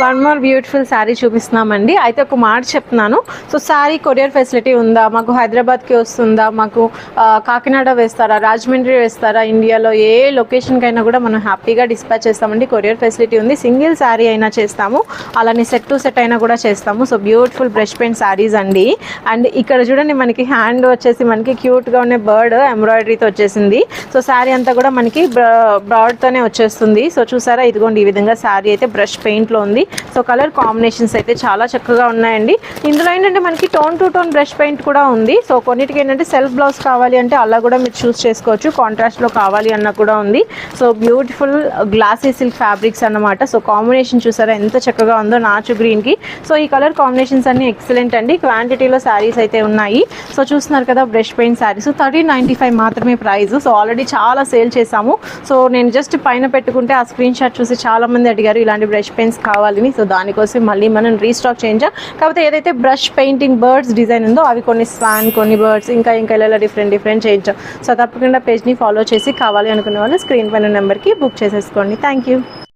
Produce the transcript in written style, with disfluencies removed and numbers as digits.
One more beautiful sari చూపిస్తున్నామండి. అయితే ఒక మాట చెప్తున్నాను. సో శారీ కొరియర్ ఫెసిలిటీ ఉందా, మాకు హైదరాబాద్కి వస్తుందా, మాకు కాకినాడ వేస్తారా, రాజమండ్రి వేస్తారా, ఇండియాలో ఏ లొకేషన్కైనా కూడా మనం హ్యాపీగా డిస్పాచ్ చేస్తామండి. కొరియర్ ఫెసిలిటీ ఉంది. సింగిల్ శారీ అయినా చేస్తాము, అలానే సెట్ టు సెట్ అయినా కూడా చేస్తాము. So beautiful brush paint saris అండి. అండ్ ఇక్కడ చూడండి మనకి హ్యాండ్ వచ్చేసి మనకి క్యూట్గా ఉన్న బర్డ్ ఎంబ్రాయిడరీతో వచ్చేసింది. సో శారీ అంతా కూడా మనకి బ్రాడ్తోనే వచ్చేస్తుంది. సో చూసారా, ఇదిగోండి ఈ విధంగా శారీ అయితే బ్రష్ పెయింట్లో ఉంది. సో కలర్ కాంబినేషన్స్ అయితే చాలా చక్కగా ఉన్నాయండి. ఇందులో ఏంటంటే మనకి tone to tone brush paint కూడా ఉంది. సో కొన్నిటికి ఏంటంటే సెల్ఫ్ బ్లౌజ్ కావాలి అంటే అలా కూడా మీరు చూస్ చేసుకోవచ్చు, కాంట్రాస్ట్లో కావాలి అన్న కూడా ఉంది. So beautiful glassy silk fabrics అన్నమాట. సో కాంబినేషన్ చూసారా ఎంత చక్కగా ఉందో నాచు గ్రీన్కి. సో ఈ కలర్ కాంబినేషన్స్ అన్ని ఎక్సలెంట్ అండి. క్వాంటిటీలో శారీస్ అయితే ఉన్నాయి. సో చూస్తున్నారు కదా బ్రష్ పెయింట్ శారీస్ 1395 మాత్రమే ప్రైస్. సో ఆల్రెడీ చాలా సేల్ చేసాము. సో నేను జస్ట్ పైన పెట్టుకుంటే ఆ స్క్రీన్ షాట్ చూసి చాలా మంది అడిగారు ఇలాంటి బ్రష్ పెయింట్స్ కావాలని. సో దానికోసం మళ్ళీ మనం రీస్టాక్ చేయించాం. కాకపోతే ఏదైతే బ్రష్ పెయింటింగ్ బర్డ్స్ డిజైన్ ఉందో అవి కొన్ని స్వాన్, కొన్ని బర్డ్స్, ఇంకా ఇలా డిఫరెంట్ చేయించాం. సో తప్పకుండా పేజ్ని ఫాలో చేసి కావాలి అనుకునే వాళ్ళు స్క్రీన్ పైన నెంబర్కి బుక్ చేసేసుకోండి. Thank you.